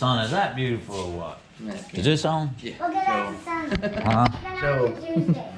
sun. Is that beautiful or what? Mexican. Is this on? Yeah. We'll get out the sun. Huh? Then on Tuesday.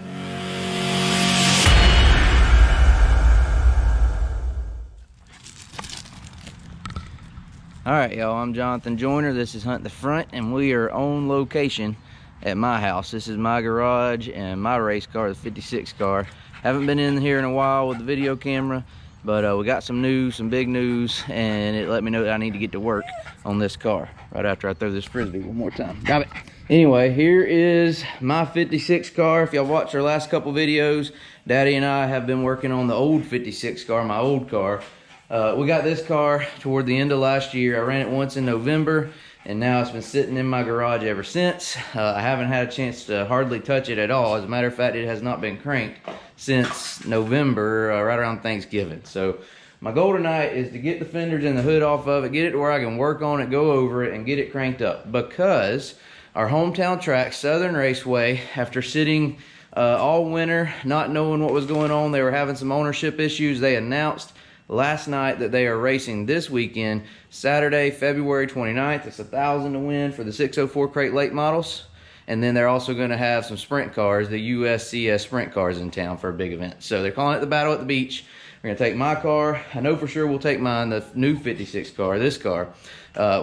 All right, y'all, I'm Jonathan Joyner. This is Hunt the Front, and we are on location at my house. This is my garage and my race car, the 56 car. Haven't been in here in a while with the video camera, but we got some news, some big news, and it let me know that I need to get to work on this car right after I throw this frisbee one more time. Got it. Anyway, here is my 56 car. If y'all watched our last couple videos, Daddy and I have been working on the old 56 car, my old car. We got this car toward the end of last year. I ran it once in November, and now it's been sitting in my garage ever since. I haven't had a chance to hardly touch it at all. As a matter of fact, it has not been cranked since November, right around Thanksgiving. So my goal tonight is to get the fenders and the hood off of it, get it to where I can work on it, go over it, and get it cranked up. Because our hometown track, Southern Raceway, after sitting all winter, not knowing what was going on, they were having some ownership issues. They announced last night that they are racing this weekend, Saturday, February 29th. It's 1,000 to win for the 604 crate late models. And then they're also going to have some sprint cars, the USCS sprint cars in town for a big event. So they're calling it the Battle at the Beach. We're going to take my car. I know for sure we'll take mine, the new 56 car, this car.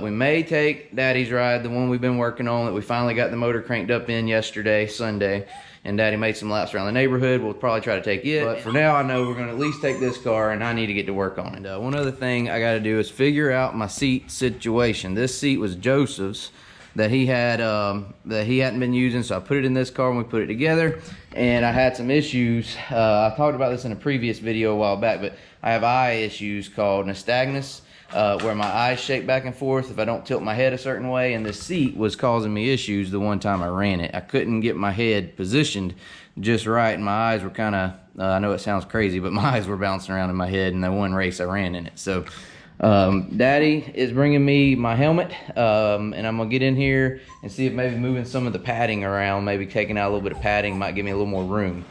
We may take Daddy's ride, the one we've been working on that we finally got the motor cranked up in yesterday, Sunday. And Daddy made some laps around the neighborhood. We'll probably try to take it. But for now, I know we're going to at least take this car, and I need to get to work on it. One other thing I got to do is figure out my seat situation. This seat was Joseph's that he had that he hadn't been using, so I put it in this car when we put it together. And I had some issues. I talked about this in a previous video a while back, but I have eye issues called nystagmus, where my eyes shake back and forth if I don't tilt my head a certain way, and the seat was causing me issues the one time I ran it. I couldn't get my head positioned just right, and my eyes were kind of, I know it sounds crazy, but my eyes were bouncing around in my head in the one race I ran in it. So Daddy is bringing me my helmet, and I'm gonna get in here and see if maybe moving some of the padding around, maybe taking out a little bit of padding might give me a little more room.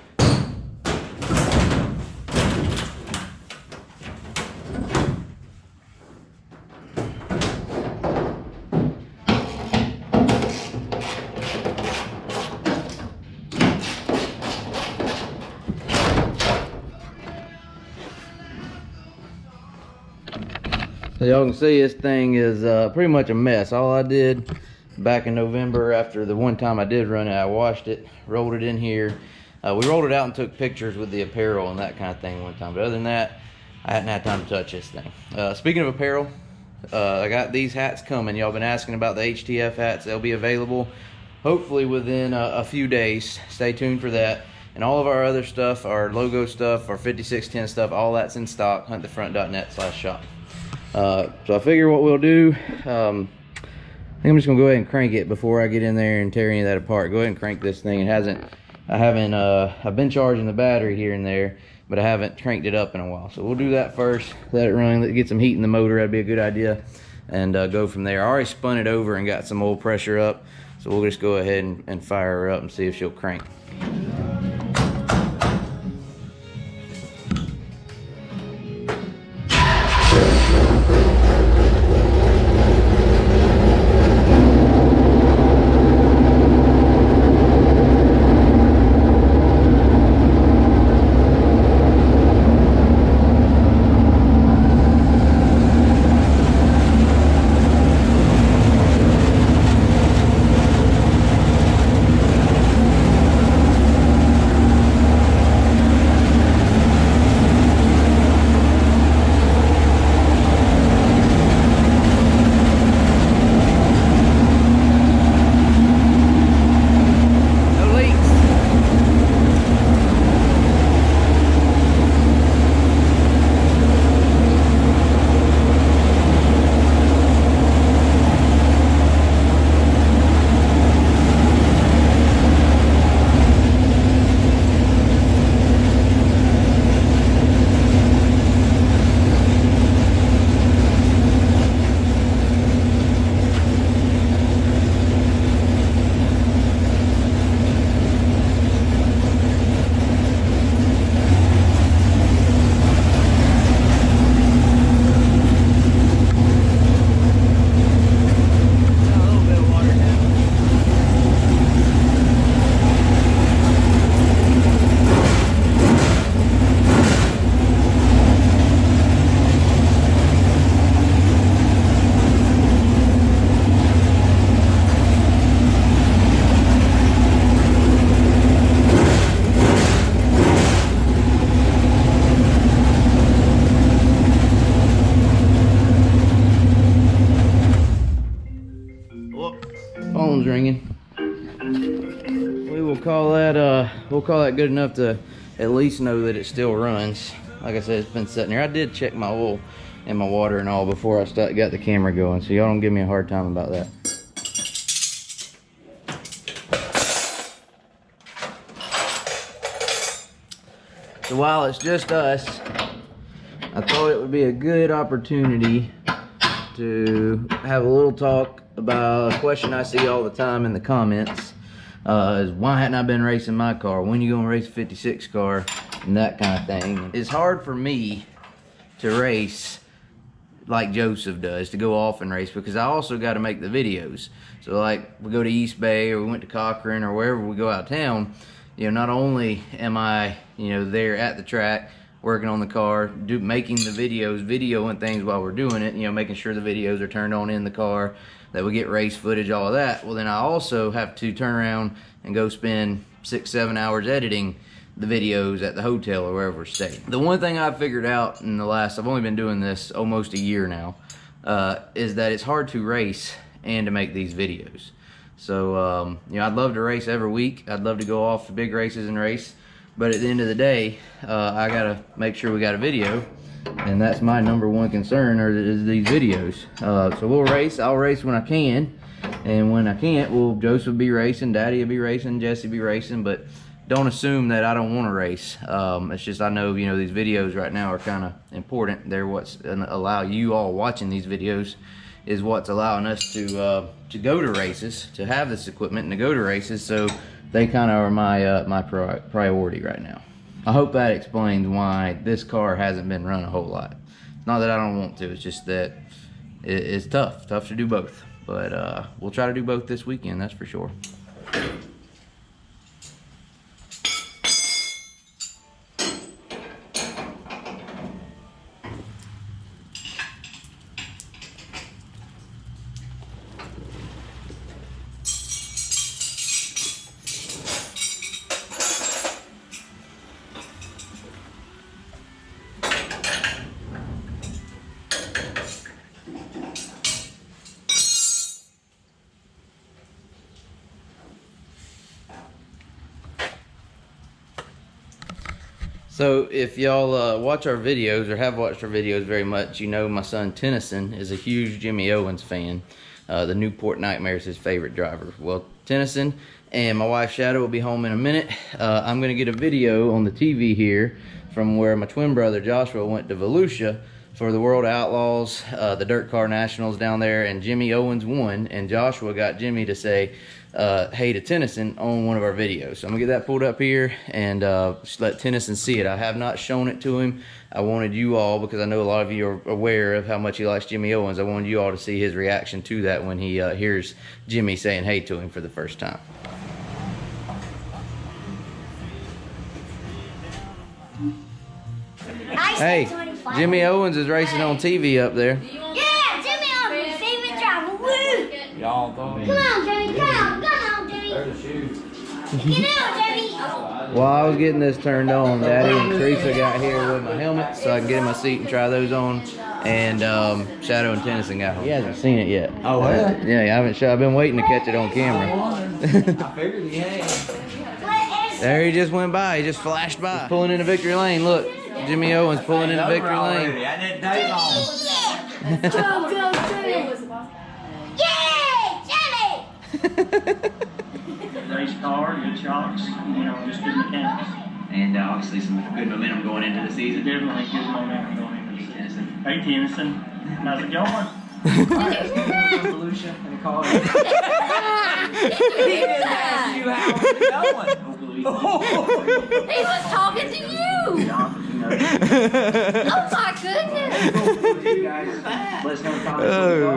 So y'all can see this thing is pretty much a mess. All I did back in November, after the one time I did run it, I washed it, rolled it in here. We rolled it out and took pictures with the apparel and that kind of thing one time. But other than that, I hadn't had time to touch this thing. Speaking of apparel, I got these hats coming. Y'all been asking about the HTF hats. They'll be available hopefully within a few days. Stay tuned for that. And all of our other stuff, our logo stuff, our 5610 stuff, all that's in stock, huntthefront.net/shop. So I figure what we'll do, I think I'm just gonna go ahead and crank it before I get in there and tear any of that apart. Go ahead and crank this thing. I've been charging the battery here and there, but I haven't cranked it up in a while. So we'll do that first, let it run, get some heat in the motor. That'd be a good idea, and go from there. I already spun it over and got some oil pressure up, so we'll just go ahead and fire her up and see if she'll crank. phone's ringing. We will call that we'll call that good enough to at least know that it still runs. Like I said, it's been sitting here. I did check my oil and my water and all before I got the camera going, so y'all don't give me a hard time about that. So while it's just us, I thought it would be a good opportunity to have a little talk about a question I see all the time in the comments. Is why hadn't I been racing my car? When you gonna race a 56 car? And that kind of thing. It's hard for me to race like Joseph does, to go off and race, because I also got to make the videos. So like we go to East Bay or we went to Cochran or wherever we go out of town, you know, not only am I, you know, there at the track working on the car, making the videos, videoing things while we're doing it, you know, making sure the videos are turned on in the car, that we get race footage, all of that. Well, then I also have to turn around and go spend 6-7 hours editing the videos at the hotel or wherever we're staying. The one thing I've figured out in the last, I've only been doing this almost a year now, is that it's hard to race and to make these videos. So, you know, I'd love to race every week. I'd love to go off to big races and race. But at the end of the day, I gotta make sure we got a video. And that's my #1 concern, is these videos. So we'll race. I'll race when I can. And when I can't, well, Joseph will be racing, Daddy will be racing, Jesse will be racing. But don't assume that I don't want to race. It's just I know, you know, these videos right now are kind of important. They're what's allow you all watching these videos is what's allowing us to go to races, to have this equipment and to go to races. So they kind of are my priority right now. I hope that explains why this car hasn't been run a whole lot. Not that I don't want to, it's just that it's tough to do both. But we'll try to do both this weekend, that's for sure. So if y'all watch our videos or have watched our videos very much, you know my son Tennyson is a huge Jimmy Owens fan. The Newport Nightmare is his favorite driver. Well, Tennyson and my wife Shadow will be home in a minute. I'm gonna get a video on the TV here from where my twin brother Joshua went to Volusia for the World Outlaws, the Dirt Car Nationals down there, and Jimmy Owens won, and Joshua got Jimmy to say hey to Tennyson on one of our videos. So I'm gonna get that pulled up here and just let Tennyson see it. I have not shown it to him. I wanted you all, because I know a lot of you are aware of how much he likes Jimmy Owens, I wanted you all to see his reaction to that when he hears Jimmy saying hey to him for the first time. Hey, Jimmy Owens is racing on TV up there. Yeah, Jimmy Owens, my favorite driver. Woo! Y'all thought Come on, Jimmy. Come on, Jimmy. there's a shoe. Get out, Jimmy. While I was getting this turned on, Daddy and Teresa got here with my helmet so I can get in my seat and try those on. And Shadow and Tennyson got home. He hasn't seen it yet. Oh, well? Yeah, I haven't. I've been waiting to catch it on camera. I figured he had. There he just went by. He just flashed by. He's pulling into victory lane. Look, Jimmy Owens pulling into victory lane. I didn't date on. Go, Jimmy. Yay, Jimmy. Race car, good shocks, you know, just good mechanics. And obviously some good momentum going into the season. Definitely good momentum going into the season. Hey, Tennyson, how's it going? Volusia and call it. He just asked you how it's going. He was talking to you. Oh my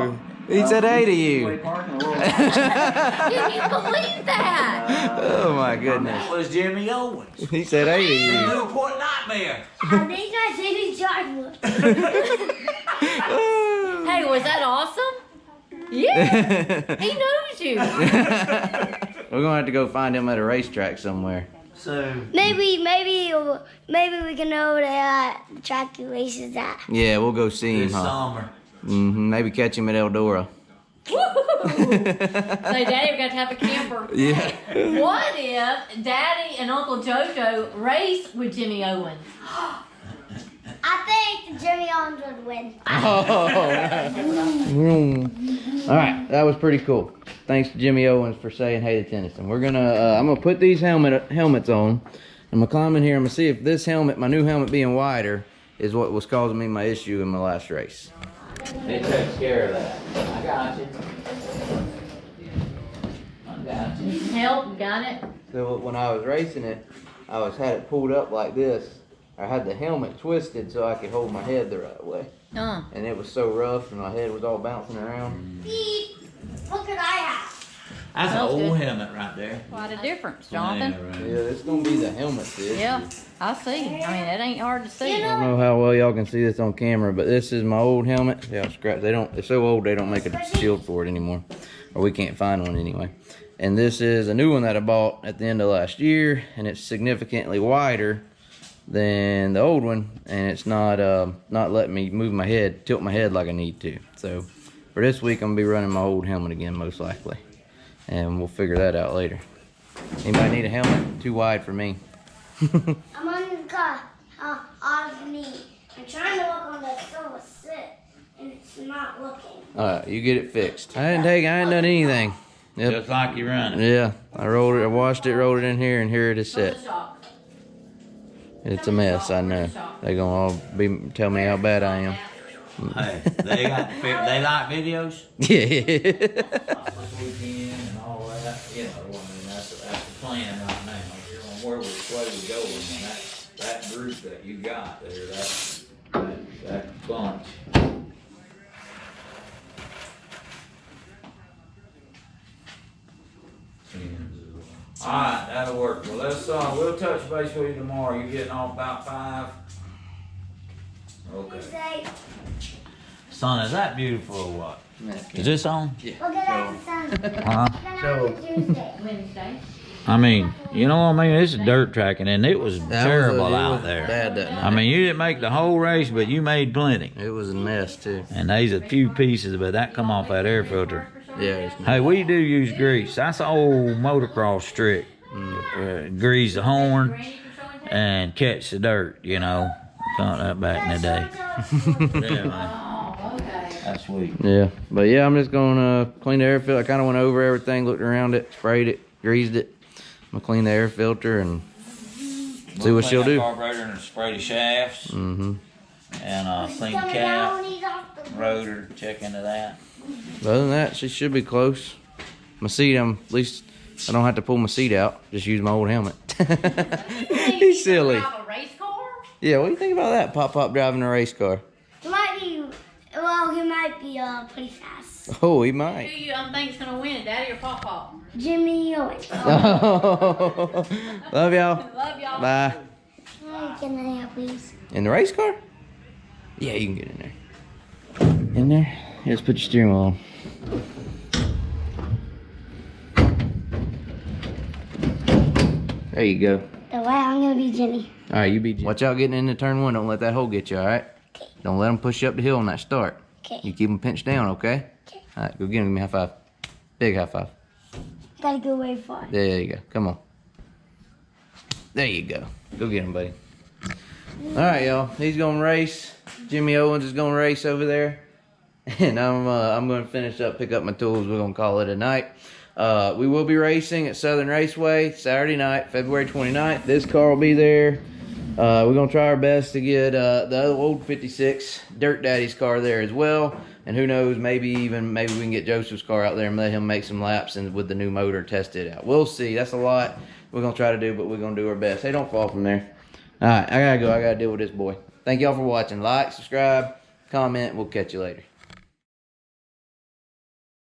goodness. He said hey to you. Can you believe that? Oh my goodness. That was Jimmy Owens. He said hey to The you. Newport Nightmare. I think I see his driver. Hey, was that awesome? Yeah. He knows you. We're gonna have to go find him at a racetrack somewhere. So Maybe we can know that track he races at. Yeah, we'll go see him, this huh? summer. Maybe catch him at Eldora. Say, Daddy, we got to have a camper. Yeah. What if Daddy and Uncle JoJo race with Jimmy Owens? I think Jimmy Owens would win. All right, that was pretty cool. Thanks to Jimmy Owens for saying hey to Tennyson. We're gonna, I'm gonna put these helmets on. I'm gonna climb in here. I'm gonna see if this helmet, my new helmet being wider, is what was causing me my issue in my last race. It takes care of that. I got you. I got you. Need some help? You got it? So when I was racing it, I had it pulled up like this. I had the helmet twisted so I could hold my head the right way. And it was so rough and my head was all bouncing around. Beep. Look what I have. That's an Smells old good. helmet right there. Quite a difference, Jonathan. Yeah, it's gonna be the helmet, sis. Yeah, I see. I mean, it ain't hard to see. I don't know how well y'all can see this on camera, but this is my old helmet. Yeah, scratch. It's so old they don't make a shield for it anymore, or we can't find one anyway. And this is a new one that I bought at the end of last year, and it's significantly wider than the old one, and it's not letting me move my head, tilt my head like I need to. So for this week, I'm gonna be running my old helmet again, most likely, and we'll figure that out later. Anybody need a helmet? Too wide for me. I'm on the car. On me. I'm trying to look on the silver sit, and it's not looking. All right, you get it fixed. I ain't done anything. Yep. Just like you running. Yeah, I rolled it, I washed it, rolled it in here, and here it is set. It's a mess, I know. They're gonna all tell me how bad I am. Hey, they like videos? Yeah. Weekend and all that, you know, I mean, that's the plan right now. You're on where we go, and that group that you got there, that bunch. Alright, that'll work. Well, we'll touch base with you tomorrow. You getting off about 5? Okay. Say, Son, is that beautiful or what? Is this on? look at that Sunday. Huh? Then on Tuesday. Wednesday. I mean, you know what I mean? This is dirt tracking, and it was terrible out there. Bad that night. I mean, you didn't make the whole race, but you made plenty. It was a mess too. And there's a few pieces, but that come off that air filter. Yeah. Hey, we do use grease. That's an old motocross trick. Grease the horn and catch the dirt, you know. Got that back in the day. Yeah, man. Oh, okay. That's sweet. Yeah, but yeah, I'm just gonna clean the air filter. I kind of went over everything, looked around it, sprayed it, greased it. I'm gonna clean the air filter and see what she'll do. Carburetor and spray the shafts. Mm-hmm. And clean the cap, rotor, check into that. But other than that, she should be close. My seat, at least I don't have to pull my seat out. Just use my old helmet. He's silly. Drive a race car? Yeah, what do you think about that? Pop driving a race car. He might be pretty fast. Oh, he Who might. you think's gonna win, Daddy or Pop? Jimmy Owens. Love y'all. Love y'all. Bye. Hey, can I help please? In the race car? Yeah, you can get in there. In there? Yeah, let's put your steering wheel on. There you go. The way I'm gonna be Jimmy. All right, you be Jimmy. Watch out getting into turn 1. Don't let that hole get you, all right? Okay. Don't let them push you up the hill on that start. Okay. You keep them pinched down, okay? Okay. All right, go get him. Give me a high five. Big high five. Gotta go way far. There you go. Come on. There you go. Go get him, buddy. All right, y'all. He's gonna race. Jimmy Owens is gonna race over there, and I'm gonna finish up, pick up my tools. We're gonna call it a night. We will be racing at Southern Raceway Saturday night, February 29th. This car will be there. We're gonna try our best to get the other old 56 Dirt Daddy's car there as well. And who knows, maybe we can get Joseph's car out there and let him make some laps and with the new motor test it out. We'll see. That's a lot we're gonna try to do, but we're gonna do our best. Hey, don't fall from there. All right, I gotta go. I gotta deal with this boy. Thank y'all for watching. Like, subscribe, comment. We'll catch you later.